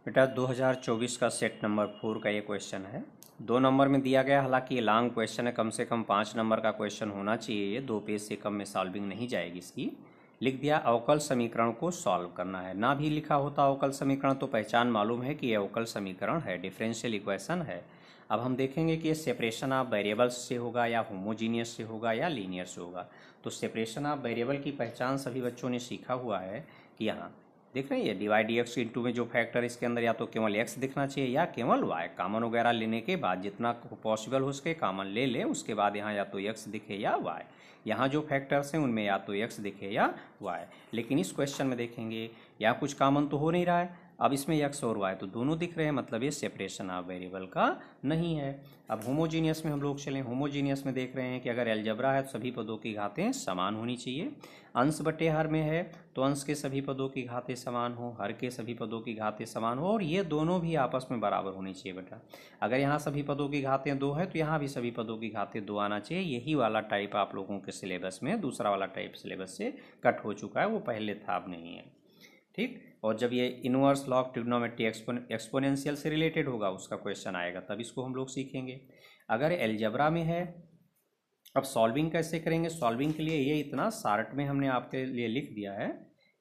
बेटा 2024 का set number 4 का ये क्वेश्चन है। 2 नंबर में दिया गया, हालांकि ये लॉन्ग क्वेश्चन है, कम से कम 5 नंबर का क्वेश्चन होना चाहिए। ये 2 पेज से कम में सॉल्विंग नहीं जाएगी इसकी। लिख दिया अवकल समीकरण को सॉल्व करना है। ना भी लिखा होता अवकल समीकरण तो पहचान मालूम है कि ये अवकल समीकरण है, डिफरेंशियल इक्वेशन है। अब हम देखेंगे कि ये सेपरेशन ऑफ वेरिएबल्स से होगा या होमोजीनियस से होगा या लीनियर से होगा। तो सेपरेशन ऑफ वेरिएबल की पहचान सभी बच्चों ने सीखा हुआ है कि यहाँ देख रहे हैं ये डिवाइड डी एक्स इंटू में जो फैक्टर इसके अंदर या तो केवल एक्स दिखना चाहिए या केवल वाई। कॉमन वगैरह लेने के बाद जितना पॉसिबल हो सके कॉमन ले लें, उसके बाद यहाँ या तो एक्स दिखे या वाई। यहाँ जो फैक्टर्स हैं उनमें या तो एक्स दिखे या वाई। लेकिन इस क्वेश्चन में देखेंगे यहाँ कुछ कॉमन तो हो नहीं रहा है। अब इसमें एक्स और वाई तो दोनों दिख रहे हैं, मतलब ये सेपरेशन ऑफ वेरिएबल का नहीं है। अब होमोजीनियस में हम लोग चलें। होमोजीनियस में देख रहे हैं कि अगर अलजेब्रा है तो सभी पदों की घातें समान होनी चाहिए। अंश बटे हर में है तो अंश के सभी पदों की घातें समान हो, हर के सभी पदों की घातें समान हो, और ये दोनों भी आपस में बराबर होनी चाहिए बेटा। अगर यहाँ सभी पदों की घातें 2 है तो यहाँ भी सभी पदों की घातें 2 आना चाहिए। यही वाला टाइप आप लोगों के सिलेबस में, दूसरा वाला टाइप सिलेबस से कट हो चुका है, वो पहले था अब नहीं है, ठीक। और जब ये इनवर्स लॉग ट्रिग्नोमेट्री एक्सपोनेंशियल से रिलेटेड होगा उसका क्वेश्चन आएगा, तब इसको हम लोग सीखेंगे। अगर अलजेब्रा में है, अब सॉल्विंग कैसे करेंगे? सॉल्विंग के लिए ये इतना शार्ट में हमने आपके लिए लिख दिया है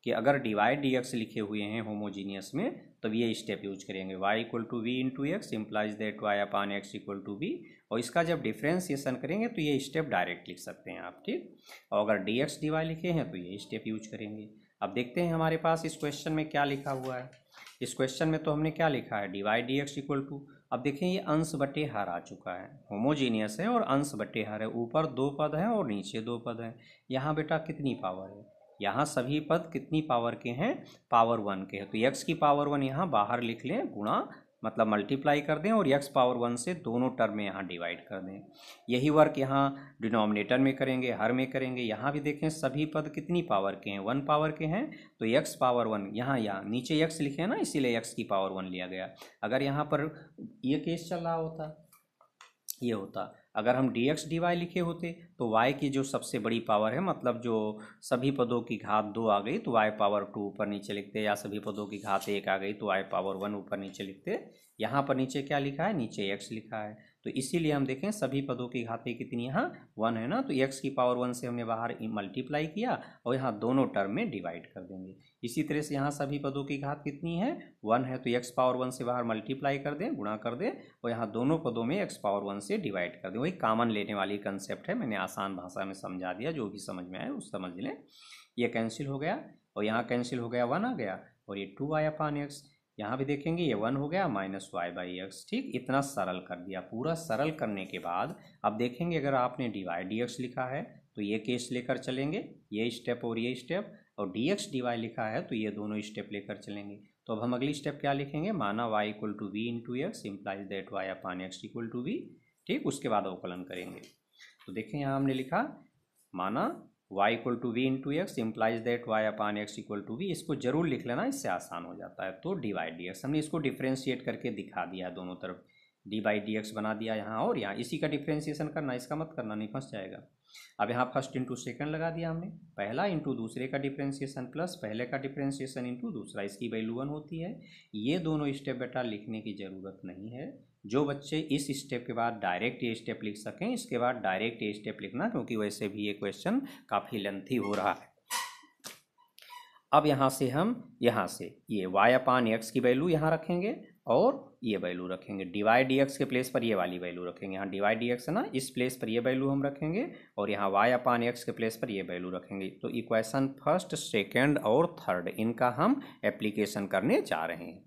कि अगर डिवाइड डी एक्स लिखे हुए हैं होमोजीनियस में तब ये स्टेप यूज करेंगे। y equal to v into x implies that y upon x equal to v. और इसका जब डिफ्रेंसिएशन करेंगे तो ये स्टेप डायरेक्ट लिख सकते हैं आप, ठीक। और अगर डी एक्स डी वाई लिखे हैं तो ये स्टेप यूज करेंगे। अब देखते हैं हमारे पास इस क्वेश्चन में क्या लिखा हुआ है। इस क्वेश्चन में तो हमने क्या लिखा है, divide d x equal to, अब देखें ये अंश बटे हर आ चुका है, होमोजीनियस है और अंश बटे हर है। ऊपर 2 पद हैं और नीचे 2 पद हैं। यहाँ बेटा कितनी पावर है? यहाँ सभी पद कितनी पावर के हैं? पावर 1 के हैं। तो x की पावर 1 यहाँ बाहर लिख लें, गुणा मतलब मल्टीप्लाई कर दें, और x पावर 1 से दोनों टर्म में यहाँ डिवाइड कर दें। यही वर्क यहाँ डिनोमिनेटर में करेंगे, हर में करेंगे। यहाँ भी देखें सभी पद कितनी पावर के हैं? 1 पावर के हैं। तो x पावर 1 यहाँ नीचे x लिखे हैं ना, इसीलिए x की पावर 1 लिया गया। अगर यहाँ पर ये केस चल रहा होता, ये होता, अगर हम डी एक्स डी वाई लिखे होते तो y की जो सबसे बड़ी पावर है, मतलब जो सभी पदों की घात 2 आ गई तो y पावर 2 ऊपर नीचे लिखते, या सभी पदों की घात 1 आ गई तो y पावर 1 ऊपर नीचे लिखते। यहाँ पर नीचे क्या लिखा है? नीचे x लिखा है। तो इसीलिए हम देखें सभी पदों की घातें कितनी, यहाँ 1 है ना, तो x की पावर 1 से हमने बाहर मल्टीप्लाई किया और यहाँ दोनों टर्म में डिवाइड कर देंगे। इसी तरह से यहाँ सभी पदों की घात कितनी है? 1 है, तो x पावर 1 से बाहर मल्टीप्लाई कर दें, गुणा कर दें, और यहाँ दोनों पदों में x पावर 1 से डिवाइड कर दें। वही कॉमन लेने वाली कंसेप्ट है, मैंने आसान भाषा में समझा दिया, जो भी समझ में आए उस समझ लें। ये कैंसिल हो गया और यहाँ कैंसिल हो गया, 1 आ गया, और ये 2y अपान एक्स। यहाँ भी देखेंगे ये 1 हो गया माइनस वाई बाई एक्स, ठीक। इतना सरल कर दिया। पूरा सरल करने के बाद अब देखेंगे अगर आपने डिवाइड डी एक्स लिखा है तो ये केस लेकर चलेंगे, ये स्टेप और ये स्टेप, और डी एक्स डी वाई लिखा है तो ये दोनों स्टेप लेकर चलेंगे। तो अब हम अगली स्टेप क्या लिखेंगे? माना y equal to v into x implies that y upon x equal to v, ठीक। उसके बाद अवकलन करेंगे। तो देखें यहाँ हमने लिखा माना y equal to v into x implies that y upon x equal to v. इसको जरूर लिख लेना, इससे आसान हो जाता है। तो डिवाइड डी एक्स हमने इसको डिफ्रेंशिएट करके दिखा दिया है, दोनों तरफ डी बाई डी एक्स बना दिया यहाँ और यहाँ। इसी का डिफ्रेंशिएशन करना, इसका मत करना, नहीं फंस जाएगा। अब यहाँ फर्स्ट इंटू सेकंड लगा दिया हमने, पहला इंटू दूसरे का डिफ्रेंशिएशन प्लस पहले का डिफ्रेंशिएशन इंटू दूसरा, इसकी वैल्यू 1 होती है। ये दोनों स्टेप बेटा लिखने की ज़रूरत नहीं है। जो बच्चे इस स्टेप के बाद डायरेक्ट ये स्टेप लिख सकें, इसके बाद डायरेक्ट ये स्टेप लिखना, क्योंकि वैसे भी ये क्वेश्चन काफ़ी लेंथी हो रहा है। अब यहाँ से हम ये y अपान एक्स की वैल्यू यहाँ रखेंगे और ये वैल्यू रखेंगे। डिवाइड डी एक्स के प्लेस पर ये वाली वैल्यू रखेंगे। यहाँ डिवाइड डी एक्स है ना, इस प्लेस पर ये वैल्यू हम रखेंगे, और यहाँ y अपान एक्स के प्लेस पर ये वैल्यू रखेंगे। तो इक्वेशन फर्स्ट, सेकंड और थर्ड, इनका हम एप्लीकेशन करने जा रहे हैं।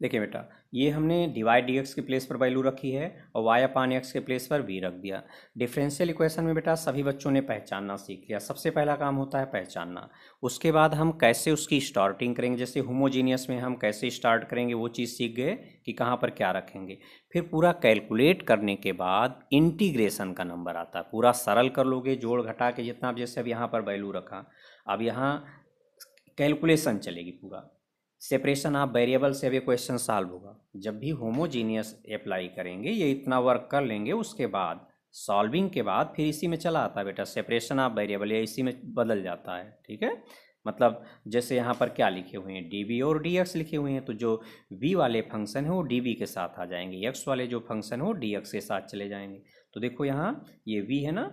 देखिए बेटा, ये हमने डिवाइड डी एक्स के प्लेस पर वैल्यू रखी है और y अपान एक्स के प्लेस पर v रख दिया। डिफरेंशियल इक्वेशन में बेटा सभी बच्चों ने पहचानना सीख लिया। सबसे पहला काम होता है पहचानना, उसके बाद हम कैसे उसकी स्टार्टिंग करेंगे। जैसे होमोजीनियस में हम कैसे स्टार्ट करेंगे वो चीज़ सीख गए कि कहाँ पर क्या रखेंगे। फिर पूरा कैलकुलेट करने के बाद इंटीग्रेशन का नंबर आता है। पूरा सरल कर लोगे, जोड़ घटा के जितना, जैसे अब यहाँ पर वैल्यू रखा, अब यहाँ कैलकुलेशन चलेगी पूरा। सेपरेशन ऑफ वेरिएबल से अब ये क्वेश्चन सॉल्व होगा। जब भी होमोजीनियस अप्लाई करेंगे, ये इतना वर्क कर लेंगे, उसके बाद सॉल्विंग के बाद फिर इसी में चला आता है बेटा, सेपरेशन ऑफ वेरिएबल, ये इसी में बदल जाता है, ठीक है। मतलब जैसे यहाँ पर क्या लिखे हुए हैं, डी बी और डी एक्स लिखे हुए हैं, तो जो v वाले फंक्शन है वो डी बी के साथ आ जाएंगे, x वाले जो फंक्शन है वो डी एक्स के साथ चले जाएंगे। तो देखो यहाँ ये v है ना,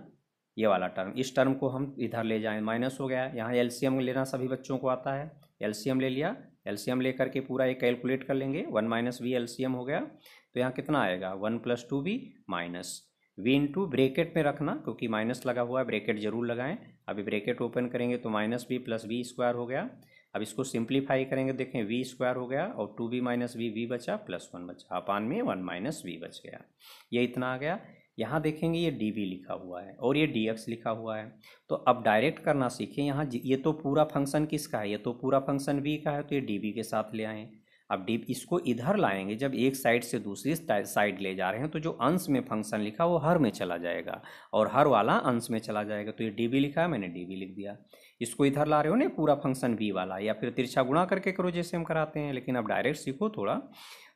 ये वाला टर्म, इस टर्म को हम इधर ले जाएं, माइनस हो गया। यहाँ एलसीएम लेना सभी बच्चों को आता है, एलसीएम ले लिया, एलसीएम लेकर के पूरा ये कैलकुलेट कर लेंगे, 1 माइनस वी एलसीएम हो गया। तो यहाँ कितना आएगा, 1 plus 2v minus v into bracket में रखना क्योंकि माइनस लगा हुआ है, ब्रेकेट जरूर लगाएं। अभी ब्रेकेट ओपन करेंगे तो minus v plus v square हो गया। अब इसको सिंप्लीफाई करेंगे, देखें v स्क्वायर हो गया और 2v माइनस वी बचा प्लस 1 बचा, अपान में 1 माइनस वी बच गया, ये इतना आ गया। यहाँ देखेंगे ये डी लिखा हुआ है और ये डी एक्स लिखा हुआ है। तो अब डायरेक्ट करना सीखें, यहाँ ये तो पूरा फंक्शन किसका है, ये तो पूरा फंक्शन v का है, तो ये डी के साथ ले आएँ। अब डी इसको इधर लाएंगे, जब एक साइड से दूसरी साइड ले जा रहे हैं तो जो अंश में फंक्शन लिखा वो हर में चला जाएगा और हर वाला अंश में चला जाएगा। तो ये डी लिखा है, मैंने डी लिख दिया। इसको इधर ला रहे हो ना पूरा फंक्शन v वाला, या फिर तिरछा गुणा करके करो जैसे हम कराते हैं, लेकिन अब डायरेक्ट सीखो थोड़ा।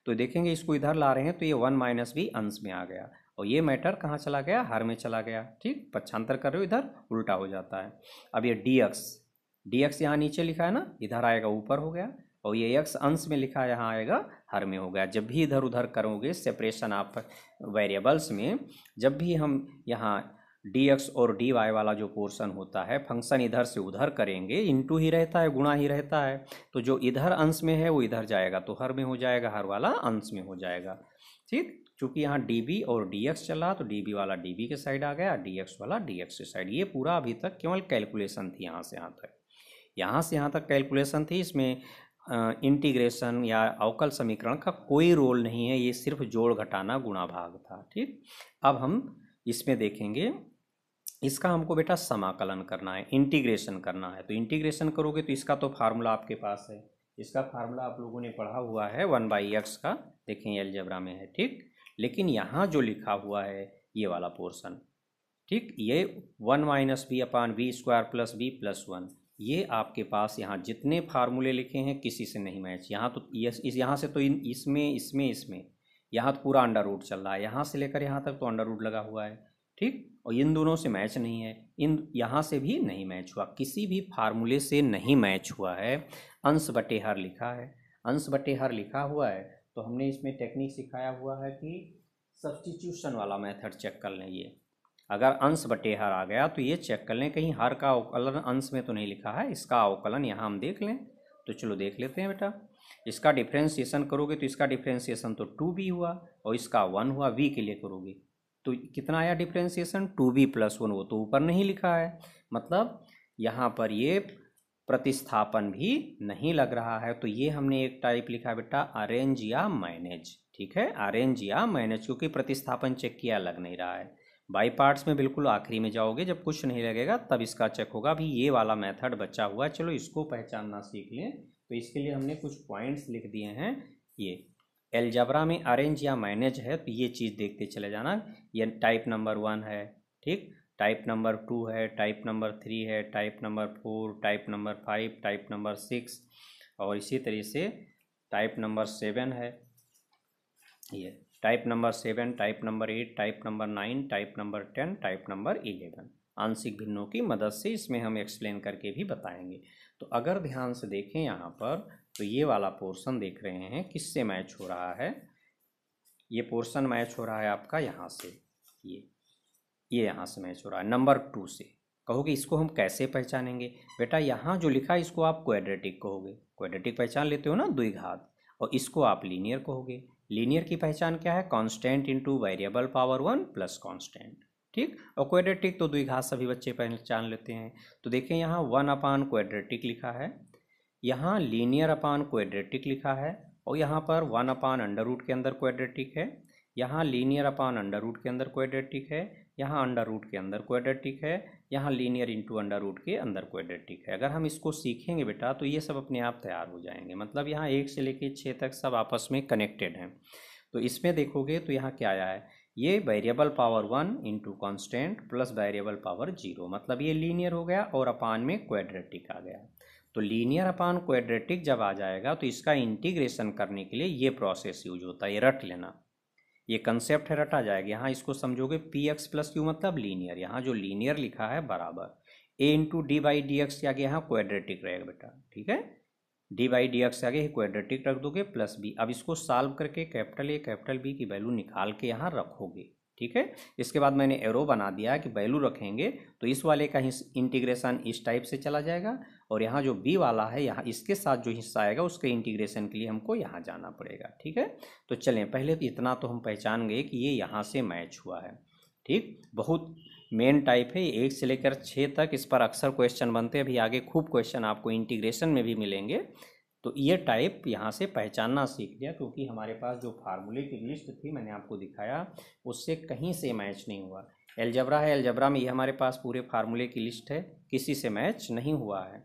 तो देखेंगे इसको इधर ला रहे हैं तो ये 1 माइनस वी अंश में आ गया और ये मैटर कहाँ चला गया, हर में चला गया। ठीक, पक्षांतर कर रहे हो इधर उल्टा हो जाता है। अब ये डी एक्स यहाँ नीचे लिखा है ना, इधर आएगा ऊपर हो गया, और ये एक्स अंश में लिखा है यहाँ आएगा हर में हो गया। जब भी इधर उधर करोगे सेपरेशन आप वेरिएबल्स में, जब भी हम यहाँ डी एक्स और डी वाई वाला जो पोर्शन होता है फंक्शन इधर से उधर करेंगे, इनटू ही रहता है, गुणा ही रहता है, तो जो इधर अंश में है वो इधर जाएगा तो हर में हो जाएगा, हर वाला अंश में हो जाएगा। ठीक, चूँकि यहाँ डी बी और डी एक्स चला तो डी बी वाला डी बी के साइड आ गया, डी एक्स वाला डी एक्स के साइड। ये पूरा अभी तक केवल कैलकुलेशन थी, यहाँ से यहाँ तक, यहाँ से यहाँ तक कैलकुलेशन थी। इसमें इंटीग्रेशन या अवकल समीकरण का कोई रोल नहीं है, ये सिर्फ जोड़ घटाना गुणा भाग था। ठीक, अब हम इसमें देखेंगे, इसका हमको बेटा समाकलन करना है, इंटीग्रेशन करना है। तो इंटीग्रेशन करोगे तो इसका तो फार्मूला आपके पास है, इसका फार्मूला आप लोगों ने पढ़ा हुआ है 1/x का, देखें अलजेब्रा में है। ठीक, लेकिन यहाँ जो लिखा हुआ है ये वाला पोर्शन, ठीक, ये 1 minus v upon v square plus v plus 1, ये आपके पास यहाँ जितने फार्मूले लिखे हैं किसी से नहीं मैच। यहाँ तो यहाँ से तो इसमें यहाँ तो पूरा अंडर रूट चल रहा है, यहाँ से लेकर यहाँ तक तो अंडर रूट लगा हुआ है। ठीक, और इन दोनों से मैच नहीं है, इन यहाँ से भी नहीं मैच हुआ, किसी भी फार्मूले से नहीं मैच हुआ है। अंश बटे हर लिखा है, अंश बटे हर लिखा हुआ है, तो हमने इसमें टेक्निक सिखाया हुआ है कि सब्स्टिट्यूशन वाला मेथड चेक कर लें। ये अगर अंश बटे हर आ गया तो ये चेक कर लें कहीं हर का अवकलन अंश में तो नहीं लिखा है, इसका अवकलन यहाँ हम देख लें। तो चलो देख लेते हैं बेटा, इसका डिफ्रेंशिएशन करोगे तो इसका डिफ्रेंशिएशन तो 2b हुआ और इसका 1 हुआ, v के लिए करोगे तो कितना आया डिफ्रेंशिएशन, 2b प्लस 1, वो तो ऊपर नहीं लिखा है, मतलब यहाँ पर ये प्रतिस्थापन भी नहीं लग रहा है। तो ये हमने एक टाइप लिखा बेटा अरेंज या मैनेज। ठीक है, अरेंज या मैनेज, क्योंकि प्रतिस्थापन चेक किया लग नहीं रहा है। बाई पार्ट्स में बिल्कुल आखिरी में जाओगे, जब कुछ नहीं लगेगा तब इसका चेक होगा। अभी ये वाला मेथड बचा हुआ है, चलो इसको पहचानना सीख लें। तो इसके लिए हमने कुछ पॉइंट्स लिख दिए हैं। ये अलजेब्रा में अरेंज या मैनेज है तो ये चीज़ देखते चले जाना। ये टाइप नंबर 1 है, ठीक, टाइप नंबर 2 है, टाइप नंबर 3 है, type number 4, type number 5, type number 6 और इसी तरीके से टाइप नंबर 7 है। ये type number 7, type number 8, type number 9, type number 10, type number 11। आंशिक भिन्नों की मदद से इसमें हम एक्सप्लेन करके भी बताएंगे। तो अगर ध्यान से देखें यहाँ पर, तो ये वाला पोर्शन देख रहे हैं किससे मैच हो रहा है, ये पोर्शन मैच हो रहा है आपका यहाँ से, ये यहाँ से मैच हो रहा है नंबर 2 से। कहोगे इसको हम कैसे पहचानेंगे बेटा, यहाँ जो लिखा है इसको आप क्वाड्रेटिक कहोगे, क्वाड्रेटिक पहचान लेते हो ना, द्विघात, और इसको आप लीनियर कहोगे। लीनियर की पहचान क्या है, constant into variable power 1 plus constant. ठीक, और क्वाड्रेटिक तो द्विघात सभी बच्चे पहचान लेते हैं। तो देखें यहाँ 1 अपान क्वाड्रेटिक लिखा है, यहाँ लीनियर अपान क्वाड्रेटिक लिखा है, और यहाँ पर 1 अपान अंडर रूट के अंदर क्वाड्रेटिक है, यहाँ लीनियर अपान अंडर रूट के अंदर क्वाड्रेटिक है, यहाँ अंडर रूट के अंदर क्वाड्रेटिक है, यहाँ लीनियर इंटू अंडर रूट के अंदर क्वाड्रेटिक है। अगर हम इसको सीखेंगे बेटा तो ये सब अपने आप तैयार हो जाएंगे, मतलब यहाँ 1 से लेकर 6 तक सब आपस में कनेक्टेड हैं। तो इसमें देखोगे तो यहाँ क्या आया है, ये variable power 1 into constant plus variable power 0, मतलब ये लीनियर हो गया और अपान में क्वाड्रेटिक आ गया। तो लीनियर अपान क्वाड्रेटिक जब आ जाएगा तो इसका इंटीग्रेशन करने के लिए ये प्रोसेस यूज होता है, ये रट लेना, ये कंसेप्ट है, रटा जाएगा। यहाँ इसको समझोगे px प्लस क्यू मतलब लीनियर, यहाँ जो लीनियर लिखा है बराबर A into D by D X के आगे यहाँ क्वाड्रेटिक रहेगा बेटा, ठीक है, डी बाई डी एक्स के आगे क्वाड्रेटिक रख दोगे प्लस बी। अब इसको सॉल्व करके कैपिटल ए कैपिटल बी की वैल्यू निकाल के यहाँ रखोगे, ठीक है। इसके बाद मैंने एरो बना दिया कि वैल्यू रखेंगे तो इस वाले का इंटीग्रेशन इस टाइप से चला जाएगा, और यहाँ जो बी वाला है यहाँ इसके साथ जो हिस्सा आएगा उसके इंटीग्रेशन के लिए हमको यहाँ जाना पड़ेगा, ठीक है। तो चलें, पहले तो इतना तो हम पहचान गए कि ये यहाँ से मैच हुआ है, ठीक। बहुत मेन टाइप है, 1 से लेकर 6 तक इस पर अक्सर क्वेश्चन बनते हैं। अभी आगे खूब क्वेश्चन आपको इंटीग्रेशन में भी मिलेंगे। तो ये टाइप यहाँ से पहचानना सीख लिया, क्योंकि हमारे पास जो फार्मूले की लिस्ट थी मैंने आपको दिखाया उससे कहीं से मैच नहीं हुआ। एलजब्रा है, एलजब्रा में ये हमारे पास पूरे फार्मूले की लिस्ट है, किसी से मैच नहीं हुआ है।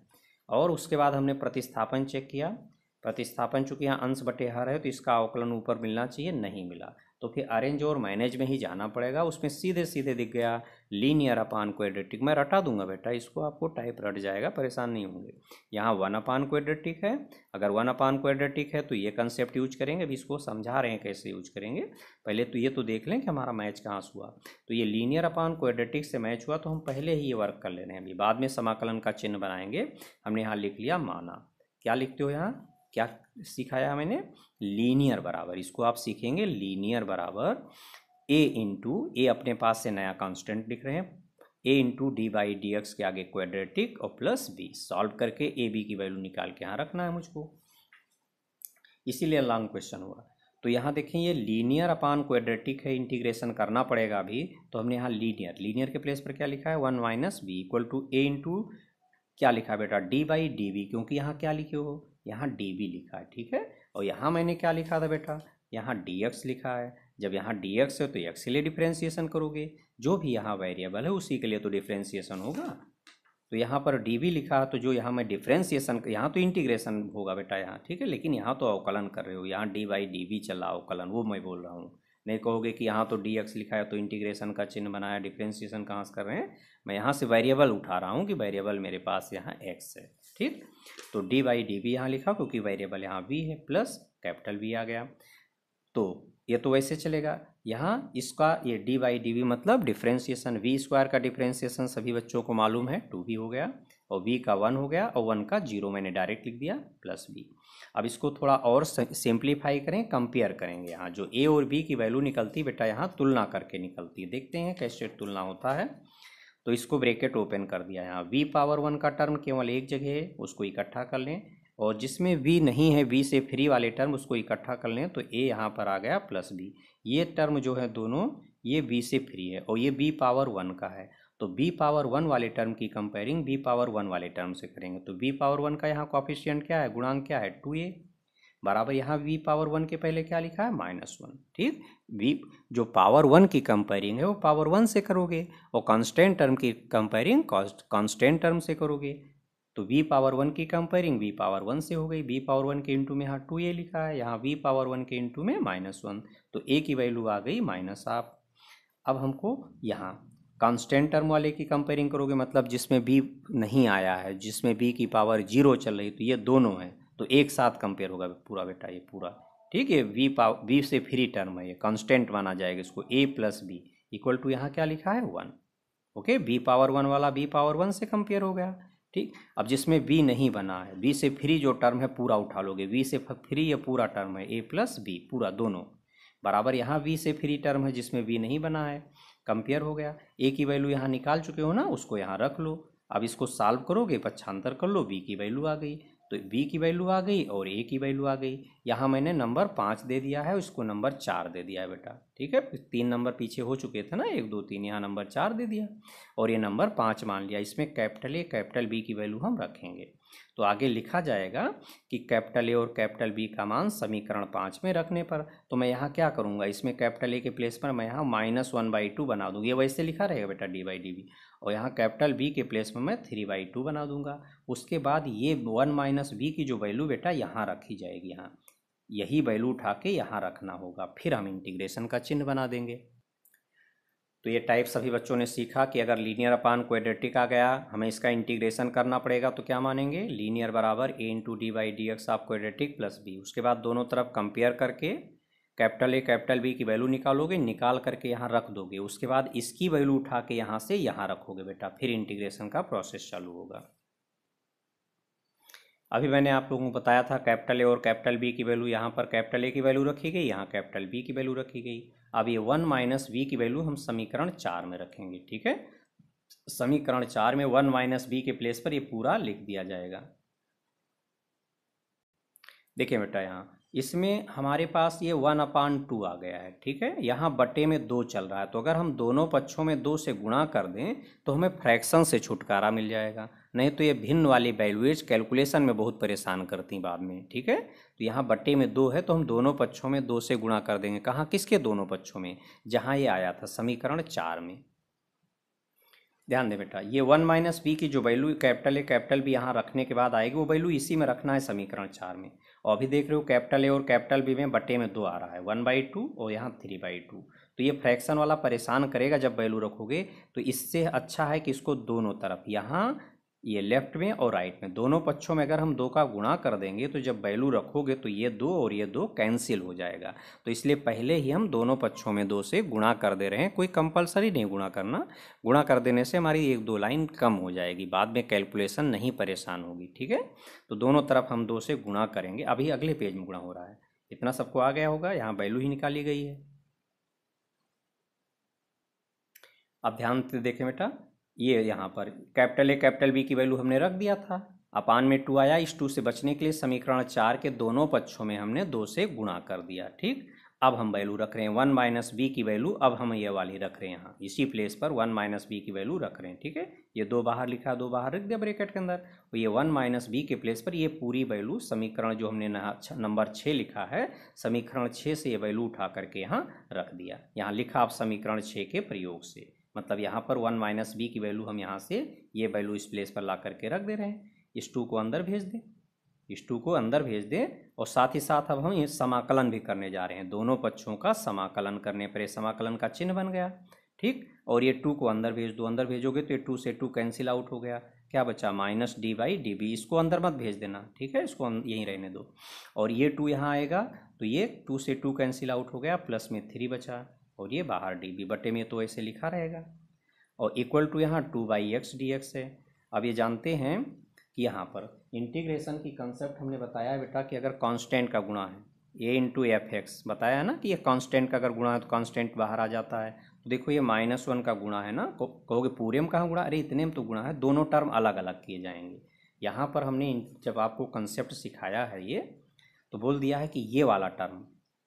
और उसके बाद हमने प्रतिस्थापन चेक किया, प्रतिस्थापन चूँकि यहाँ अंश बटे हर है तो इसका अवकलन ऊपर मिलना चाहिए, नहीं मिला। तो फिर अरेंज और मैनेज में ही जाना पड़ेगा, उसमें सीधे सीधे दिख गया लीनियर अपान क्वाड्रेटिक। मैं रटा दूंगा बेटा इसको, आपको टाइप रट जाएगा, परेशान नहीं होंगे। यहाँ 1 अपान क्वाड्रेटिक है, अगर 1 अपान क्वाड्रेटिक है तो ये कंसेप्ट यूज करेंगे। अभी इसको समझा रहे हैं कैसे यूज करेंगे, पहले तो ये तो देख लें कि हमारा मैच कहाँ से हुआ। तो ये लीनियर अपान क्वाड्रेटिक से मैच हुआ तो हम पहले ही ये वर्क कर ले रहे हैं, अभी बाद में समाकलन का चिन्ह बनाएंगे। हमने यहाँ लिख लिया माना, क्या लिखते हो यहाँ, क्या सिखाया मैंने, लीनियर बराबर, इसको आप सीखेंगे लीनियर बराबर ए इंटू, ए अपने पास से नया कांस्टेंट लिख रहे हैं, A into D by D X के आगे क्वाड्रेटिक और प्लस बी। सॉल्व करके ए बी की वैल्यू निकाल के यहाँ रखना है मुझको, इसीलिए लॉन्ग क्वेश्चन हुआ। तो यहाँ देखें ये लीनियर अपान क्वाड्रेटिक है, इंटीग्रेशन करना पड़ेगा अभी। तो हमने यहाँ लीनियर, लीनियर के प्लेस पर क्या लिखा है, 1 minus b equal to a into क्या लिखा है बेटा, डी बाई डी बी, क्योंकि यहाँ क्या लिखे हो, यहाँ डी बी लिखा है, ठीक है। और यहाँ मैंने क्या लिखा था बेटा, यहाँ डी एक्स लिखा है। जब यहाँ डी एक्स है तो एक्स के लिए डिफ्रेंशिएशन करोगे, जो भी यहाँ वेरिएबल है उसी के लिए तो डिफ्रेंशिएशन होगा। तो यहाँ पर डी बी लिखा है तो जो यहाँ मैं डिफ्रेंशिएशन, यहाँ तो इंटीग्रेशन होगा बेटा यहाँ, ठीक है, लेकिन यहाँ तो अवकलन कर रहे हो, यहाँ डी बाई डी बी चला अवकलन, वो मैं बोल रहा हूँ। नहीं कहोगे कि यहाँ तो डी एक्स लिखा है तो इंटीग्रेशन का चिन्ह बनाया, डिफ्रेंशिएशन कहाँ से कर रहे हैं, मैं यहाँ से वेरिएबल उठा रहा हूँ कि वेरिएबल मेरे पास यहाँ एक्स है, ठीक। तो डी बाई डी बी यहाँ लिखा क्योंकि वेरिएबल यहाँ वी है, प्लस कैपिटल वी आ गया। तो ये तो वैसे चलेगा, यहाँ इसका ये डी बाई डी बी मतलब डिफ्रेंशिएशन, वी स्क्वायर का डिफ्रेंशिएशन सभी बच्चों को मालूम है 2v हो गया, और v का 1 हो गया, और 1 का 0 मैंने डायरेक्ट लिख दिया प्लस b। अब इसको थोड़ा और सिंप्लीफाई करें, कंपेयर करेंगे। यहाँ जो a और b की वैल्यू निकलती बेटा यहाँ तुलना करके निकलती है, देखते हैं कैसे तुलना होता है। तो इसको ब्रैकेट ओपन कर दिया, यहाँ v पावर 1 का टर्म केवल एक जगह है, उसको इकट्ठा कर लें, और जिसमें v नहीं है, v से फ्री वाले टर्म उसको इकट्ठा कर लें, तो a यहाँ पर आ गया प्लस b। ये टर्म जो है दोनों ये v से फ्री है और ये b पावर 1 का है, तो b पावर 1 वाले टर्म की कंपेयरिंग b पावर 1 वाले टर्म से करेंगे। तो b पावर 1 का यहाँ कोएफिशिएंट क्या है, गुणांक क्या है, 2a, बराबर यहाँ v पावर 1 के पहले क्या लिखा है, -1, ठीक। v जो पावर 1 की कंपेयरिंग है वो पावर 1 से करोगे, और कांस्टेंट टर्म की कंपेयरिंग कांस्टेंट टर्म से करोगे। तो v पावर 1 की कंपेयरिंग v पावर 1 से हो गई, v पावर 1 के इंटू में यहाँ 2a लिखा है, यहाँ v पावर 1 के इंटू में -1, तो a की वैल्यू आ गई -1। अब हमको यहाँ कांस्टेंट टर्म वाले की कंपेयरिंग करोगे, मतलब जिसमें b नहीं आया है, जिसमें b की पावर 0 चल रही, तो ये दोनों हैं, तो एक साथ कंपेयर होगा पूरा बेटा, ये पूरा, ठीक है। v से फ्री टर्म है, ये कांस्टेंट माना जाएगा इसको, a plus b equal to यहाँ क्या लिखा है 1, ओके। b पावर 1 वाला b पावर 1 से कंपेयर हो गया, ठीक। अब जिसमें b नहीं बना है, b से फ्री जो टर्म है पूरा उठा लोगे, v से फ्री ये पूरा टर्म है a प्लस बी पूरा दोनों, बराबर यहाँ v से फ्री टर्म है जिसमें v नहीं बना है, कंपेयर हो गया। a की वैल्यू यहाँ निकाल चुके हो ना, उसको यहाँ रख लो। अब इसको सॉल्व करोगे, पक्षांतर कर लो, b की वैल्यू आ गई, तो v की वैल्यू आ गई और a की वैल्यू आ गई। यहाँ मैंने नंबर 5 दे दिया है, उसको नंबर 4 दे दिया है बेटा, ठीक है। 3 नंबर पीछे हो चुके थे ना, 1 2 3, यहाँ नंबर 4 दे दिया और ये नंबर 5 मान लिया। इसमें कैपिटल A कैपिटल B की वैल्यू हम रखेंगे, तो आगे लिखा जाएगा कि कैपिटल A और कैपिटल B का मान समीकरण 5 में रखने पर, तो मैं यहाँ क्या करूँगा, इसमें कैपिटल A के प्लेस पर मैं यहाँ -1/2 बना दूँगी, ये वैसे लिखा रहेगा बेटा d बाई डी बी, और यहाँ कैपिटल B के प्लेस में मैं 3/2 बना दूंगा। उसके बाद ये 1 माइनस b की जो वैल्यू बेटा यहाँ रखी जाएगी, यहाँ यही वैल्यू उठा के यहाँ रखना होगा, फिर हम इंटीग्रेशन का चिन्ह बना देंगे। तो ये टाइप सभी बच्चों ने सीखा कि अगर लीनियर अपान क्वाड्रेटिक आ गया, हमें इसका इंटीग्रेशन करना पड़ेगा, तो क्या मानेंगे, लीनियर बराबर a into D by D x of quadratic plus b। उसके बाद दोनों तरफ कंपेयर करके कैपिटल ए कैपिटल बी की वैल्यू निकालोगे, निकाल करके यहाँ रख दोगे, उसके बाद इसकी वैल्यू उठा के यहाँ से यहाँ रखोगे बेटा, फिर इंटीग्रेशन का प्रोसेस चालू होगा। अभी मैंने आप लोगों को बताया था कैपिटल ए और कैपिटल बी की वैल्यू, यहाँ पर कैपिटल ए की वैल्यू रखी गई, यहाँ कैपिटल बी की वैल्यू रखी गई। अब ये 1 माइनस वी की वैल्यू हम समीकरण 4 में रखेंगे, ठीक है। समीकरण 4 में 1 माइनस बी के प्लेस पर ये पूरा लिख दिया जाएगा। देखिए बेटा यहाँ इसमें हमारे पास ये 1/2 आ गया है, ठीक है। यहाँ बटे में 2 चल रहा है, तो अगर हम दोनों पक्षों में 2 से गुणा कर दें तो हमें फ्रैक्शन से छुटकारा मिल जाएगा, नहीं तो ये भिन्न वाली वैल्यूज कैलकुलेशन में बहुत परेशान करती बाद में, ठीक है। तो यहाँ बटे में 2 है, तो हम दोनों पक्षों में 2 से गुणा कर देंगे। कहाँ, किसके दोनों पक्षों में, जहाँ ये आया था समीकरण 4 में। ध्यान दें बेटा, ये 1 माइनस बी की जो value capital A capital B यहाँ रखने के बाद आएगी, वो वैल्यू इसी में रखना है समीकरण 4 में। और अभी देख रहे हो कैपिटल ए और कैपिटल बी में बटे में 2 आ रहा है, 1/2 और यहाँ 3/2। तो ये फ्रैक्शन वाला परेशान करेगा जब वैल्यू रखोगे, तो इससे अच्छा है कि इसको दोनों तरफ, यहाँ ये लेफ्ट में और राइट में, दोनों पक्षों में अगर हम 2 का गुणा कर देंगे तो जब वैल्यू रखोगे तो ये 2 और ये 2 कैंसिल हो जाएगा। तो इसलिए पहले ही हम दोनों पक्षों में 2 से गुणा कर दे रहे हैं, कोई कंपलसरी नहीं गुणा करना। गुणा कर देने से हमारी 1-2 लाइन कम हो जाएगी, बाद में कैलकुलेशन नहीं परेशान होगी, ठीक है। तो दोनों तरफ हम 2 से गुणा करेंगे। अभी अगले पेज में गुणा हो रहा है, इतना सबको आ गया होगा, यहाँ वैल्यू ही निकाली गई है। अब ध्यान से देखें बेटा, ये यहाँ पर कैपिटल ए कैपिटल बी की वैल्यू हमने रख दिया था, अपान में 2 आया। इस 2 से बचने के लिए समीकरण 4 के दोनों पक्षों में हमने 2 से गुणा कर दिया, ठीक। अब हम वैल्यू रख रहे हैं 1 माइनस बी की वैल्यू, अब हम ये वाली रख रहे हैं यहाँ इसी प्लेस पर 1 माइनस बी की वैल्यू रख रहे हैं, ठीक है। ये 2 बाहर लिखा, 2 बाहर रख दिया ब्रैकेट के अंदर, तो ये 1 माइनस बी के प्लेस पर ये पूरी वैल्यू समीकरण जो हमने नंबर 6 लिखा है, समीकरण 6 से ये वैल्यू उठा करके यहाँ रख दिया। यहाँ लिखा आप समीकरण 6 के प्रयोग से, मतलब यहाँ पर 1 माइनस बी की वैल्यू हम यहाँ से ये वैल्यू इस प्लेस पर ला करके रख दे रहे हैं। इस 2 को अंदर भेज दें, इस 2 को अंदर भेज दें, और साथ ही साथ अब हम ये समाकलन भी करने जा रहे हैं। दोनों पक्षों का समाकलन करने पर ये समाकलन का चिन्ह बन गया, ठीक। और ये 2 को अंदर भेज दो, अंदर भेजोगे तो ये 2 से 2 कैंसिल आउट हो गया, क्या बचा माइनस dy/db। इसको अंदर मत भेज देना, ठीक है, इसको यहीं रहने दो। और ये 2 यहाँ आएगा तो ये 2 से 2 कैंसिल आउट हो गया, प्लस में 3 बचा, और ये बाहर db, बटे में तो ऐसे लिखा रहेगा, और इक्वल टू यहाँ 2/x dx है। अब ये जानते हैं कि यहाँ पर इंटीग्रेशन की कंसेप्ट हमने बताया है बेटा कि अगर कांस्टेंट का गुणा है a/fx, बताया है ना कि ये कांस्टेंट का अगर गुणा है तो कांस्टेंट बाहर आ जाता है। तो देखो ये -1 का गुणा है ना, कहोगे पूरे में कहाँ गुणा, अरे इतने में तो गुणा है, दोनों टर्म अलग अलग किए जाएंगे। यहाँ पर हमने जब आपको कंसेप्ट सिखाया है ये, तो बोल दिया है कि ये वाला टर्म,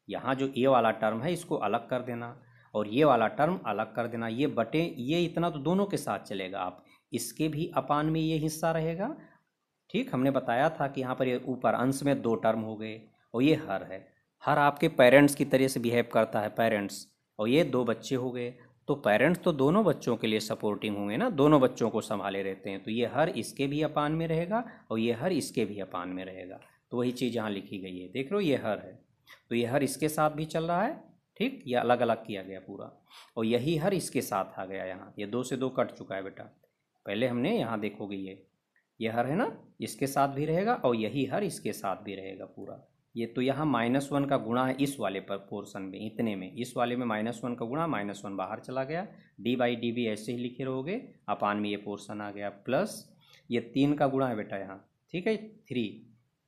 यहाँ जो ये वाला टर्म है इसको अलग कर देना, और ये वाला टर्म अलग कर देना। ये बटे ये इतना तो दोनों के साथ चलेगा, आप इसके भी अपान में ये हिस्सा रहेगा, ठीक। हमने बताया था कि यहाँ पर ये ऊपर अंश में 2 टर्म हो गए, और ये हर है, हर आपके पेरेंट्स की तरह से बिहेव करता है, पेरेंट्स, और ये 2 बच्चे हो गए, तो पेरेंट्स तो दोनों बच्चों के लिए सपोर्टिंग होंगे ना, दोनों बच्चों को संभाले रहते हैं, तो ये हर इसके भी अपान में रहेगा और ये हर इसके भी अपान में रहेगा। तो वही चीज़ यहाँ लिखी गई है, देख लो ये हर है, तो ये हर इसके साथ भी चल रहा है, ठीक, ये अलग अलग किया गया पूरा, और यही हर इसके साथ आ गया यहाँ, ये 2 से 2 कट चुका है बेटा। पहले हमने यहाँ देखोगे ये हर है ना, इसके साथ भी रहेगा, और यही हर इसके साथ भी रहेगा पूरा। ये तो यहाँ -1 का गुणा है इस वाले पर पोर्शन में, इतने में, इस वाले में -1 का गुणा, -1 बाहर चला गया, dy/db ऐसे ही लिखे रहोगे, अपान में ये पोर्शन आ गया, प्लस ये 3 का गुणा है बेटा यहाँ, ठीक है, 3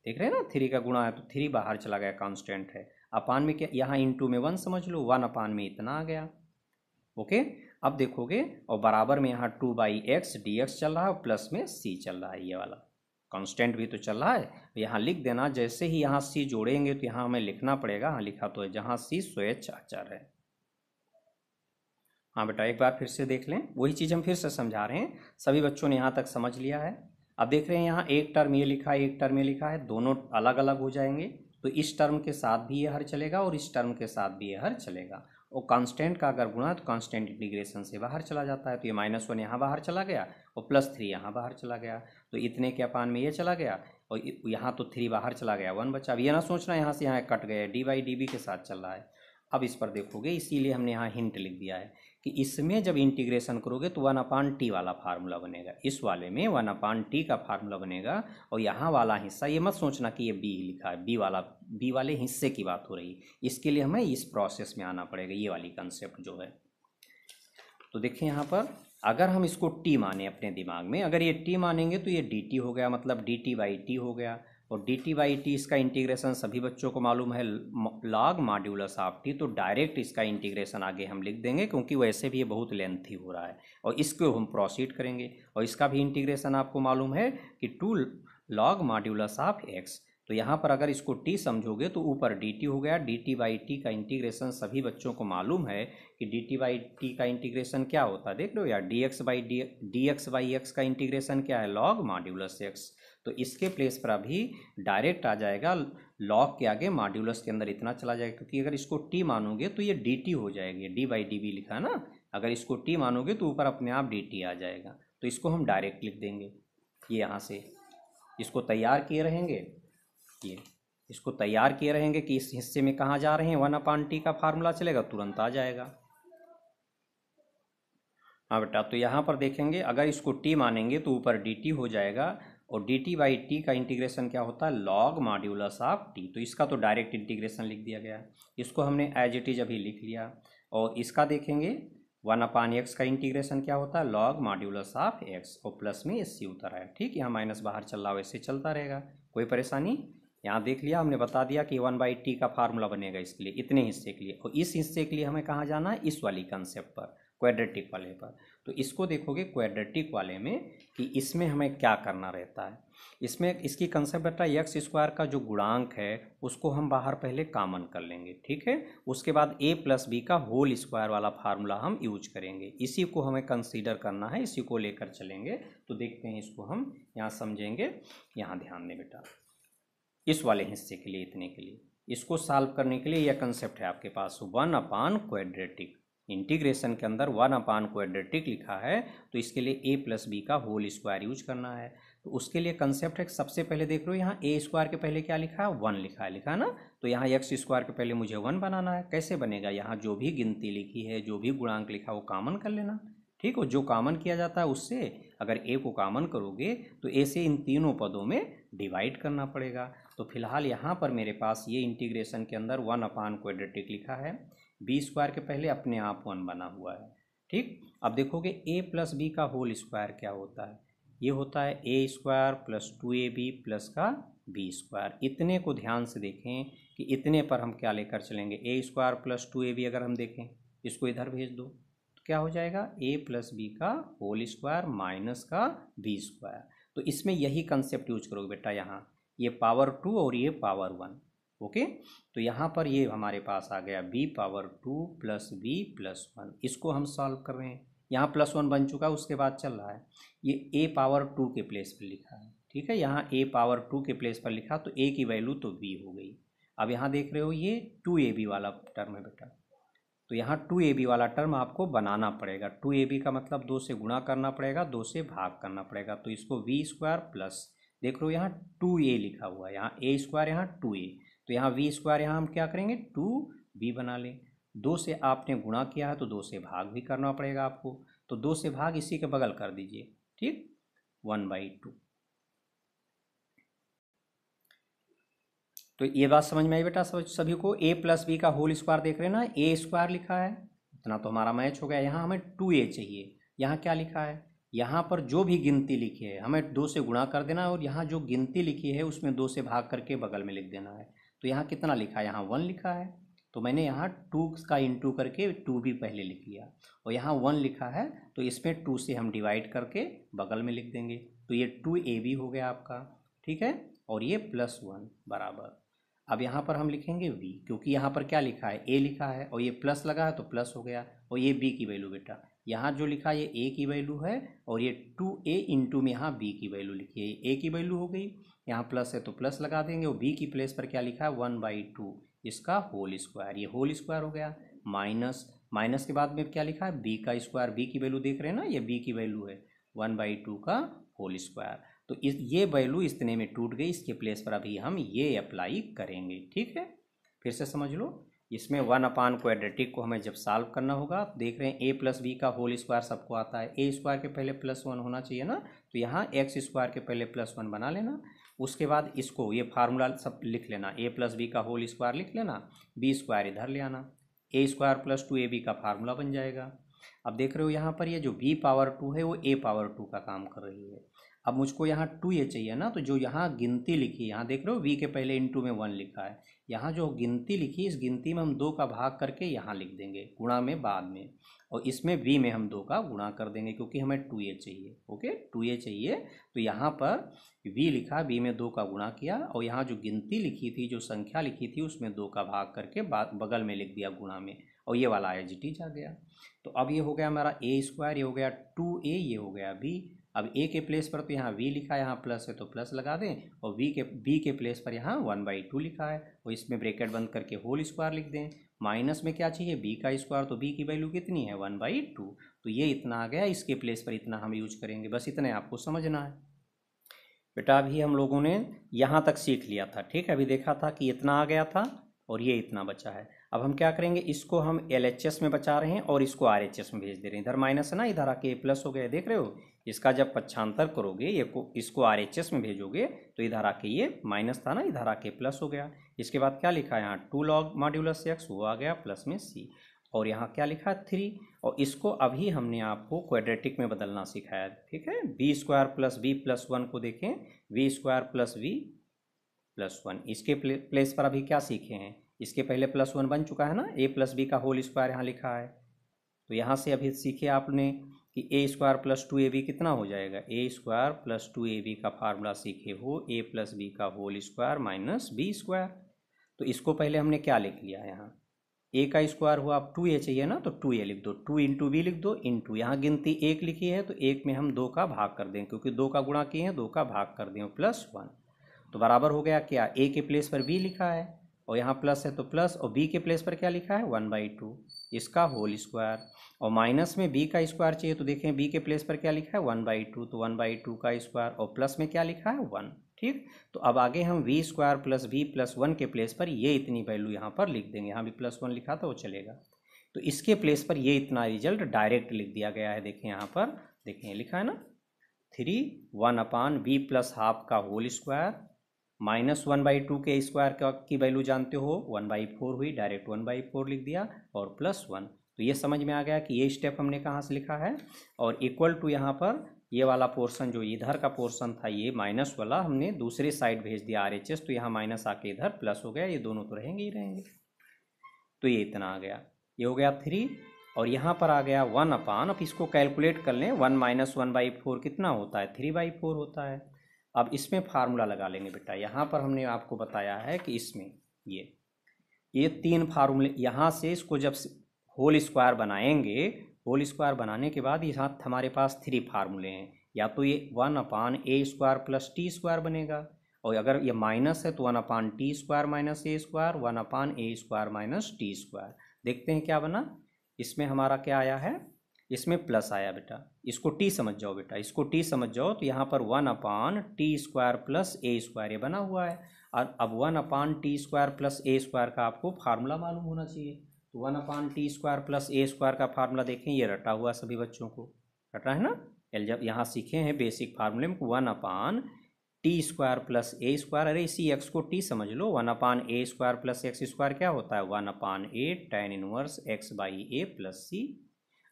देख रहे हैं ना, 3 का गुणा है तो 3 बाहर चला गया, कांस्टेंट है, अपान में क्या, यहाँ इंटू में 1 समझ लो, 1 अपान में इतना आ गया, ओके। अब देखोगे और बराबर में यहाँ 2/x dx चल रहा है, और प्लस में c चल रहा है, ये वाला कांस्टेंट भी तो चल रहा है। यहाँ लिख देना, जैसे ही यहाँ c जोड़ेंगे तो यहाँ हमें लिखना पड़ेगा, हाँ लिखा तो है, जहाँ c स्वैच्छ अचर है। हाँ बेटा एक बार फिर से देख लें, वही चीज़ हम फिर से समझा रहे हैं, सभी बच्चों ने यहाँ तक समझ लिया है। अब देख रहे हैं यहाँ एक टर्म ये लिखा है, एक टर्म ये लिखा है, दोनों अलग अलग हो जाएंगे, तो इस टर्म के साथ भी ये हर चलेगा और इस टर्म के साथ भी ये हर चलेगा। और कांस्टेंट का अगर गुणा तो कांस्टेंट इंटीग्रेशन से बाहर चला जाता है, तो ये -1 यहाँ बाहर चला गया और +3 यहाँ बाहर चला गया, तो इतने के अपान में ये चला गया, और यहाँ तो 3 बाहर चला गया, 1 बचा। अब ये ना सोचना यहाँ से यहाँ कट गया, dy/db के साथ चल रहा है। अब इस पर देखोगे, इसीलिए हमने यहाँ हिंट लिख दिया है कि इसमें जब इंटीग्रेशन करोगे तो 1/t वाला फार्मूला बनेगा, इस वाले में 1/t का फार्मूला बनेगा। और यहाँ वाला हिस्सा ये मत सोचना कि ये b लिखा है, b वाले हिस्से की बात हो रही है। इसके लिए हमें इस प्रोसेस में आना पड़ेगा, ये वाली कंसेप्ट जो है। तो देखिए यहाँ पर अगर हम इसको t माने अपने दिमाग में, अगर ये t मानेंगे तो ये dt हो गया, मतलब dt/t हो गया। और dt/t इसका इंटीग्रेशन सभी बच्चों को मालूम है log मॉड्यूलस ऑफ t, तो डायरेक्ट इसका इंटीग्रेशन आगे हम लिख देंगे क्योंकि वैसे भी ये बहुत लेंथी हो रहा है। और इसको हम प्रोसीड करेंगे और इसका भी इंटीग्रेशन आपको मालूम है कि 2 log मॉड्यूलस ऑफ x। तो यहाँ पर अगर इसको t समझोगे तो ऊपर dt हो गया। dt/t का इंटीग्रेशन सभी बच्चों को मालूम है कि dt/t का इंटीग्रेशन क्या होता है, देख लो यार, dx/x का इंटीग्रेशन क्या है, log मॉड्यूलस x। तो इसके प्लेस पर अभी डायरेक्ट आ जाएगा, log के आगे मॉड्यूलस के अंदर इतना चला जाएगा, क्योंकि अगर इसको t मानोगे तो ये dt हो जाएगी, d/dv लिखा है ना, अगर इसको t मानोगे तो ऊपर अपने आप dt आ जाएगा। तो इसको हम डायरेक्ट लिख देंगे, ये यहाँ से इसको तैयार किए रहेंगे, ये इसको तैयार किए रहेंगे कि इस हिस्से में कहाँ जा रहे हैं, 1/t का फार्मूला चलेगा, तुरंत आ जाएगा। हाँ बेटा, तो यहाँ पर देखेंगे अगर इसको t मानेंगे तो ऊपर dt हो जाएगा। और dt/t का इंटीग्रेशन क्या होता है, log मॉड्यूलस ऑफ t। तो इसका तो डायरेक्ट इंटीग्रेशन लिख दिया गया, इसको हमने एज इट इज अभी लिख लिया। और इसका देखेंगे 1/x का इंटीग्रेशन क्या होता है, log मॉड्यूलस ऑफ x, और प्लस में s उतर है। ठीक, यहाँ माइनस बाहर चल रहा, वैसे चलता रहेगा, कोई परेशानी। यहाँ देख लिया, हमने बता दिया कि 1/t का फार्मूला बनेगा इसके लिए, इतने हिस्से के लिए। और इस हिस्से के लिए हमें कहाँ जाना है, इस वाली कंसेप्ट पर, क्वाड्रेटिक वाले पर। तो इसको देखोगे क्वाड्रेटिक वाले में कि इसमें हमें क्या करना रहता है। इसमें इसकी कंसेप्ट बेटा एक्स स्क्वायर का जो गुणांक है उसको हम बाहर पहले कॉमन कर लेंगे, ठीक है। उसके बाद a+b का होल स्क्वायर वाला फार्मूला हम यूज करेंगे, इसी को हमें कंसीडर करना है, इसी को लेकर चलेंगे। तो देखते हैं इसको हम यहाँ समझेंगे। यहाँ ध्यान दें बेटा, इस वाले हिस्से के लिए, इतने के लिए, इसको सॉल्व करने के लिए यह कंसेप्ट है आपके पास 1/क्वाड्रेटिक। इंटीग्रेशन के अंदर 1/क्वाड्रेटिक लिखा है, तो इसके लिए a+b का होल स्क्वायर यूज करना है। तो उसके लिए कंसेप्ट है, सबसे पहले देख लो यहाँ a स्क्वायर के पहले क्या लिखा है, 1 लिखा है ना। तो यहाँ x स्क्वायर के पहले मुझे 1 बनाना है। कैसे बनेगा, यहाँ जो भी गिनती लिखी है, जो भी गुणांक लिखा है वो कॉमन कर लेना, ठीक हो। जो कॉमन किया जाता है उससे अगर a को कॉमन करोगे तो a से इन तीनों पदों में डिवाइड करना पड़ेगा। तो फिलहाल यहाँ पर मेरे पास ये इंटीग्रेशन के अंदर 1/क्वाड्रेटिक लिखा है, b स्क्वायर के पहले अपने आप 1 बना हुआ है, ठीक। अब देखोगे a+b का होल स्क्वायर क्या होता है, ये होता है a स्क्वायर + 2ab प्लस का b स्क्वायर। इतने को ध्यान से देखें कि इतने पर हम क्या लेकर चलेंगे, a स्क्वायर + 2ab अगर हम देखें, इसको इधर भेज दो तो क्या हो जाएगा, a+b का होल स्क्वायर माइनस का b स्क्वायर। तो इसमें यही कंसेप्ट यूज करोगे बेटा, यहाँ ये पावर 2 और ये पावर 1, ओके। तो यहाँ पर ये हमारे पास आ गया b⁻2 + b+1, इसको हम सॉल्व कर रहे हैं। यहाँ +1 बन चुका है, उसके बाद चल रहा है, ये a⁻2 के प्लेस पर लिखा है, ठीक है। यहाँ a⁻2 के प्लेस पर लिखा, तो a की वैल्यू तो b हो गई। अब यहाँ देख रहे हो ये 2ab वाला टर्म है बेटा, तो यहाँ 2ab वाला टर्म आपको बनाना पड़ेगा। 2ab का मतलब 2 से गुणा करना पड़ेगा, 2 से भाग करना पड़ेगा। तो इसको v स्क्वायर प्लस, देख लो यहाँ 2a लिखा हुआ है, यहाँ a स्क्वायर, यहाँ 2a, तो यहाँ v स्क्वायर, यहाँ हम क्या करेंगे 2b बना लें। 2 से आपने गुणा किया है तो 2 से भाग भी करना पड़ेगा आपको, तो 2 से भाग इसी के बगल कर दीजिए, ठीक, 1/2। तो ये बात समझ में आई बेटा सभी को। a+b का होल स्क्वायर देख रहे हैं ना, a स्क्वायर लिखा है, इतना तो हमारा मैच हो गया। यहाँ हमें 2a चाहिए, यहाँ क्या लिखा है, यहाँ पर जो भी गिनती लिखी है हमें 2 से गुणा कर देना है, और यहाँ जो गिनती लिखी है उसमें 2 से भाग करके बगल में लिख देना है। तो यहाँ कितना लिखा है, यहाँ 1 लिखा है, तो मैंने यहाँ 2 का इंटू करके 2 भी पहले लिख लिया, और यहाँ 1 लिखा है तो इसमें 2 से हम डिवाइड करके बगल में लिख देंगे। तो ये 2ab हो गया आपका, ठीक है, और ये +1 बराबर। अब यहाँ पर हम लिखेंगे v, क्योंकि यहाँ पर क्या लिखा है, a लिखा है, और ये प्लस लगा है तो प्लस हो गया। और ये b की वैल्यू बेटा, यहाँ जो लिखा है ये a की वैल्यू है, और ये 2a इंटू में यहाँ b की वैल्यू लिखी है, a की वैल्यू हो गई, यहाँ प्लस है तो प्लस लगा देंगे, और b की प्लेस पर क्या लिखा है 1/2, इसका होल स्क्वायर, ये होल स्क्वायर हो गया। माइनस, माइनस के बाद में क्या लिखा है b का स्क्वायर, b की वैल्यू देख रहे हैं ना, ये b की वैल्यू है 1/2 का होल स्क्वायर। तो ये वैल्यू इतने में टूट गई, इसके प्लेस पर अभी हम ये अप्लाई करेंगे, ठीक है। फिर से समझ लो, इसमें 1/क्वाड्रेटिक को हमें जब सॉल्व करना होगा, देख रहे हैं a प्लस बी का होल स्क्वायर सबको आता है, a स्क्वायर के पहले +1 होना चाहिए ना, तो यहाँ x स्क्वायर के पहले +1 बना लेना। उसके बाद इसको ये फार्मूला सब लिख लेना, a प्लस बी का होल स्क्वायर लिख लेना, b स्क्वायर इधर ले आना, a स्क्वायर प्लस 2ab का फार्मूला बन जाएगा। अब देख रहे हो यहाँ पर ये जो b पावर 2 है वो a पावर 2 का काम कर रही है। अब मुझको यहाँ 2a चाहिए ना, तो जो यहाँ गिनती लिखी, यहाँ देख रहे हो v के पहले इंटू में 1 लिखा है, यहाँ जो गिनती लिखी इस गिनती में हम 2 का भाग करके यहाँ लिख देंगे गुणा में बाद में, और इसमें v में हम 2 का गुणा कर देंगे क्योंकि हमें 2a चाहिए। ओके, 2a चाहिए, तो यहाँ पर v लिखा, v में 2 का गुणा किया, और यहाँ जो गिनती लिखी थी, जो संख्या लिखी थी, उसमें 2 का भाग करके बगल में लिख दिया गुणा में, और ये वाला एज इट आ गया। तो अब ये हो गया हमारा a स्क्वायर, ये हो गया 2a, ये हो गया b। अब a के प्लेस पर तो यहाँ v लिखा है, यहाँ प्लस है तो प्लस लगा दें, और b के प्लेस पर यहाँ 1/2 लिखा है, और इसमें ब्रैकेट बंद करके होल स्क्वायर लिख दें। माइनस में क्या चाहिए, b का स्क्वायर, तो b की वैल्यू कितनी है 1/2, तो ये इतना आ गया, इसके प्लेस पर इतना हम यूज करेंगे, बस इतने आपको समझना है। बेटा अभी हम लोगों ने यहाँ तक सीख लिया था, ठीक है, अभी देखा था कि इतना आ गया था और ये इतना बचा है। अब हम क्या करेंगे, इसको हम LHS में बचा रहे हैं और इसको RHS में भेज दे रहे हैं, इधर माइनस है ना, इधर आके प्लस हो गया, देख रहे हो। इसका जब पक्षांतर करोगे, इसको RHS में भेजोगे तो इधर आके ये माइनस था ना, इधर आके प्लस हो गया। इसके बाद क्या लिखा है यहाँ 2 log मॉड्यूलस x, वो आ गया प्लस में c, और यहाँ क्या लिखा है 3, और इसको अभी हमने आपको क्वाड्रेटिक में बदलना सिखाया, ठीक है। b square plus b plus 1 को देखें, v square plus v plus 1, इसके प्लेस पर अभी क्या सीखे हैं, इसके पहले +1 बन चुका है ना, a प्लस बी का होल स्क्वायर यहाँ लिखा है, तो यहाँ से अभी सीखे आपने कि a स्क्वायर प्लस 2ab कितना हो जाएगा, a स्क्वायर प्लस 2ab का फार्मूला सीखे हो, a प्लस बी का whole square minus b square. तो इसको पहले हमने क्या लिख लिया, यहाँ a का स्क्वायर हुआ, अब 2a चाहिए ना, तो 2a लिख दो, 2 इंटू b लिख दो, इंटू यहाँ गिनती 1 लिखी है तो 1 में हम 2 का भाग कर दें, क्योंकि 2 का गुणा किए हैं, 2 का भाग कर दें, +1, तो बराबर हो गया क्या, a के प्लेस पर b लिखा है और यहाँ प्लस है तो प्लस, और b के प्लेस पर क्या लिखा है 1/2 इसका होल स्क्वायर, और माइनस में b का स्क्वायर चाहिए, तो देखें b के प्लेस पर क्या लिखा है 1/2, तो 1/2 का स्क्वायर, और प्लस में क्या लिखा है 1, ठीक। तो अब आगे हम v square plus b plus 1 के प्लेस पर ये इतनी वैल्यू यहाँ पर लिख देंगे, यहाँ भी +1 लिखा था वो चलेगा, तो इसके प्लेस पर ये इतना रिजल्ट डायरेक्ट लिख दिया गया है। देखें यहाँ पर, देखें लिखा है ना 3 1/b प्लस हाफ का होल स्क्वायर माइनस 1/2 के स्क्वायर की वैल्यू जानते हो 1/4 हुई, डायरेक्ट 1/4 लिख दिया, और +1। तो ये समझ में आ गया कि ये स्टेप हमने कहाँ से लिखा है, और इक्वल टू यहाँ पर ये वाला पोर्शन जो इधर का पोर्शन था, ये माइनस वाला हमने दूसरे साइड भेज दिया RHS, तो यहाँ माइनस आके इधर प्लस हो गया, ये दोनों तो रहेंगे ही रहेंगे, तो ये इतना आ गया, ये हो गया 3, और यहाँ पर आ गया 1/, अब इसको कैलकुलेट कर लें, 1 माइनस 1/4 कितना होता है 3/4 होता है। अब इसमें फार्मूला लगा लेंगे बेटा, यहाँ पर हमने आपको बताया है कि इसमें ये 3 फार्मूले, यहाँ से इसको जब होल स्क्वायर बनाएंगे, होल स्क्वायर बनाने के बाद यहाँ हमारे पास 3 फार्मूले हैं, या तो ये 1/a square plus t square बनेगा, और अगर ये माइनस है तो 1/t square minus a square, 1/a square minus t square. देखते हैं क्या बना, इसमें हमारा क्या आया है, इसमें प्लस आया बेटा, इसको t समझ जाओ बेटा, इसको t समझ जाओ, तो यहाँ पर 1/t square plus a square ये बना हुआ है, और अब 1/t square plus a square का आपको फार्मूला मालूम होना चाहिए, तो 1/t square plus a square का फार्मूला देखें, ये रटा हुआ सभी बच्चों को, रटा है ना, जब यहाँ सीखे हैं बेसिक फार्मूले में 1/t square plus a square, अरे इसी x को t समझ लो, 1/a square plus x square क्या होता है 1/a tan inverse x/a plus c।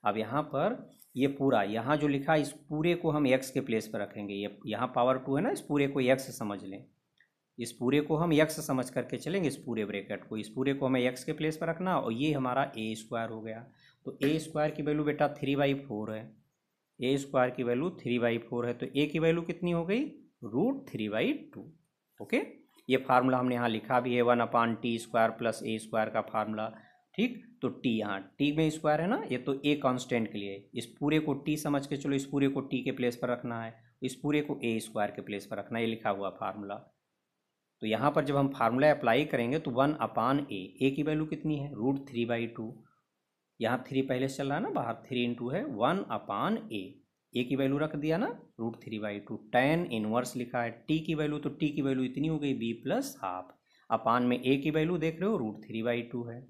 अब यहाँ पर ये पूरा यहाँ जो लिखा है, इस पूरे को हम x के प्लेस पर रखेंगे, ये यहाँ पावर 2 है ना, इस पूरे को x समझ लें, इस पूरे को हम x समझ करके चलेंगे, इस पूरे ब्रैकेट को, इस पूरे को हमें x के प्लेस पर रखना, और ये हमारा a स्क्वायर हो गया, तो a स्क्वायर की वैल्यू बेटा 3/4 है, a स्क्वायर की वैल्यू 3/4 है, तो a की वैल्यू कितनी हो गई √3/2। ओके, ये फार्मूला हमने यहाँ लिखा भी है, 1/t square plus a square का फार्मूला, ठीक। तो t, यहाँ t में स्क्वायर है ना, ये तो a कांस्टेंट के लिए, इस पूरे को t समझ के चलो, इस पूरे को t के प्लेस पर रखना है, इस पूरे को a स्क्वायर के प्लेस पर रखना है, ये लिखा हुआ फार्मूला। तो यहाँ पर जब हम फार्मूला अप्लाई करेंगे तो 1/a की वैल्यू कितनी है √3/2, यहाँ 3 पहले से चल रहा है ना बाहर, 3 इंटू है 1/a, a की वैल्यू रख दिया ना √3/2, tan इनवर्स लिखा है, t की वैल्यू, तो t की वैल्यू इतनी हो गई b प्लस हाफ। अपान में ए की वैल्यू देख रहे हो √3/2 है,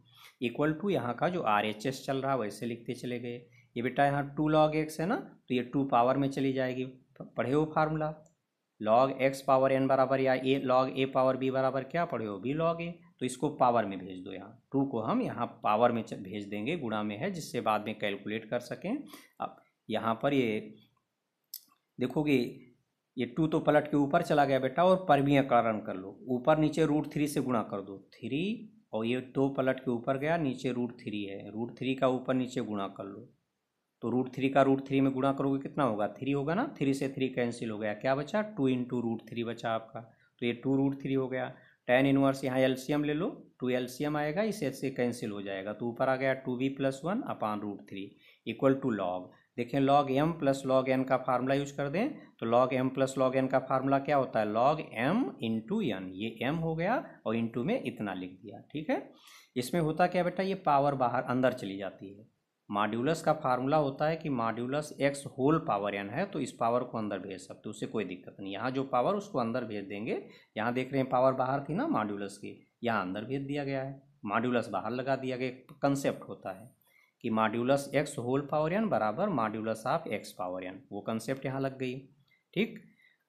इक्वल टू यहाँ का जो RHS चल रहा है वैसे लिखते चले गए। ये बेटा यहाँ 2 log x है ना, तो ये 2 पावर में चली जाएगी, पढ़े हो formula log x power n बराबर या a log a power b बराबर क्या पढ़े हो b log a, तो इसको पावर में भेज दो, यहाँ 2 को हम यहाँ पावर में भेज देंगे, गुणा में है, जिससे बाद में कैलकुलेट कर सकें। अब यहाँ पर ये देखोगे ये 2 तो पलट के ऊपर चला गया बेटा, और परिमीयकरण कर लो, ऊपर नीचे √3 से गुणा कर दो 3, और ये 2 पलट के ऊपर गया, नीचे √3 है, √3 का ऊपर नीचे गुणा कर लो, तो √3 का √3 में गुणा करोगे कितना होगा 3 होगा ना, 3 से 3 कैंसिल हो गया, क्या बचा 2 × √3 बचा आपका, तो ये 2√3 हो गया। tan इनवर्स यहाँ एलसीएम ले लो, 2 एलसीएम आएगा, इसे से कैंसिल हो जाएगा, तो ऊपर आ गया 2v+1 upon √3 equal to log, देखें log m plus log n का फार्मूला यूज कर दें, तो log m plus log n का फार्मूला क्या होता है log m इंटू n, ये m हो गया और इंटू में इतना लिख दिया, ठीक है। इसमें होता क्या बेटा, ये पावर बाहर अंदर चली जाती है, मॉड्यूलस का फार्मूला होता है कि modulus x whole power n है, तो इस पावर को अंदर भेज सकते हो, उससे कोई दिक्कत नहीं, यहाँ जो पावर उसको अंदर भेज देंगे, यहाँ देख रहे हैं पावर बाहर थी ना मॉड्यूलस की, यहाँ अंदर भेज दिया गया है, मॉड्यूलस बाहर लगा दिया गया, कंसेप्ट होता है कि modulus x whole power n बराबर modulus of x power n, वो कंसेप्ट यहाँ लग गई, ठीक।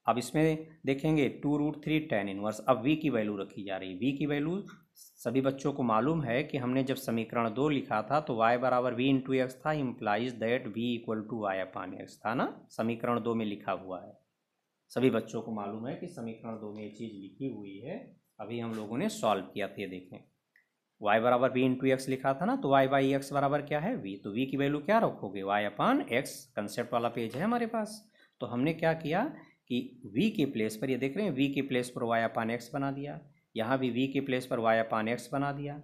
अब इसमें देखेंगे 2√3 tan इनवर्स, अब v की वैल्यू रखी जा रही है, v की वैल्यू सभी बच्चों को मालूम है कि हमने जब समीकरण 2 लिखा था तो y बराबर v × x था, implies that v equal to y upon x था ना, समीकरण 2 में लिखा हुआ है, सभी बच्चों को मालूम है कि समीकरण 2 में ये चीज़ लिखी हुई है, अभी हम लोगों ने सॉल्व किया था, देखें y बराबर v × x लिखा था ना, तो y/x बराबर क्या है v, तो v की वैल्यू क्या रखोगे y अपान x, कंसेप्ट वाला पेज है हमारे पास, तो हमने क्या किया कि v के प्लेस पर, ये देख रहे हैं v के प्लेस पर y अपान x बना दिया, यहाँ भी v के प्लेस पर y अपान x बना दिया।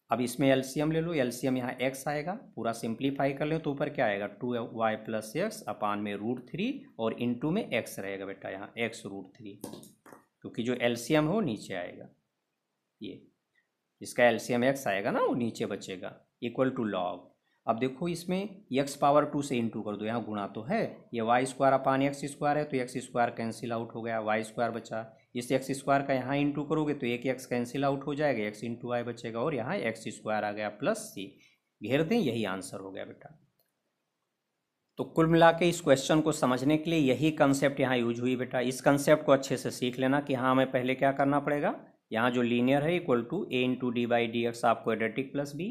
अब इसमें एलसीएम ले लो, एलसीएम यहाँ x आएगा, पूरा सिंप्लीफाई कर ले तो ऊपर क्या आएगा 2y + x अपान में √3 और इंटू में x रहेगा बेटा, यहाँ x √3, क्योंकि जो एलसीएम हो नीचे आएगा, ये इसका एलसीएम x आएगा ना, वो नीचे बचेगा, इक्वल टू लॉग। अब देखो इसमें x पावर 2 से इंटू कर दो, यहाँ गुणा तो है, ये y² अपान x² है, तो x² कैंसिल आउट हो गया, y² बचा, इस x² का यहाँ इंटू करोगे तो एक x कैंसिल आउट हो जाएगा, x × y बचेगा, और यहाँ x² आ गया प्लस c, घेर दें, यही आंसर हो गया बेटा। तो कुल मिला के इस क्वेश्चन को समझने के लिए यही कंसेप्ट यहाँ यूज हुई बेटा, इस कंसेप्ट को अच्छे से सीख लेना कि हाँ हमें पहले क्या करना पड़ेगा, यहाँ जो लीनियर है इक्वल टू a × d/dx आप क्वाड्रेटिक प्लस b,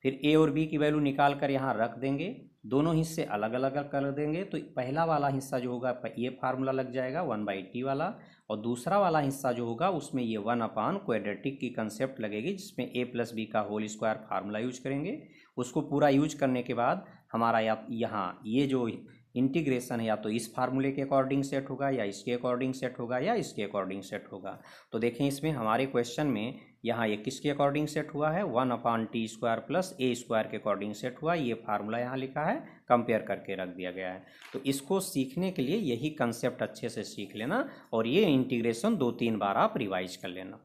फिर a और b की वैल्यू निकाल कर यहाँ रख देंगे, दोनों हिस्से अलग अलग कर देंगे, तो पहला वाला हिस्सा जो होगा ये फार्मूला लग जाएगा 1/t वाला, और दूसरा वाला हिस्सा जो होगा उसमें ये 1 अपान क्वाड्रेटिक की कंसेप्ट लगेगी, जिसमें a + b का होल स्क्वायर फार्मूला यूज करेंगे, उसको पूरा यूज करने के बाद हमारा यहाँ ये जो इंटीग्रेशन है या तो इस फार्मूले के अकॉर्डिंग सेट होगा, या इसके अकॉर्डिंग सेट होगा, या इसके अकॉर्डिंग सेट होगा। तो देखें इसमें हमारे क्वेश्चन में यहाँ ये किसके अकॉर्डिंग सेट हुआ है, 1/t² + a² के अकॉर्डिंग सेट हुआ, ये फार्मूला यहाँ लिखा है, कंपेयर करके रख दिया गया है। तो इसको सीखने के लिए यही कंसेप्ट अच्छे से सीख लेना, और ये इंटीग्रेशन 2-3 बार आप रिवाइज कर लेना।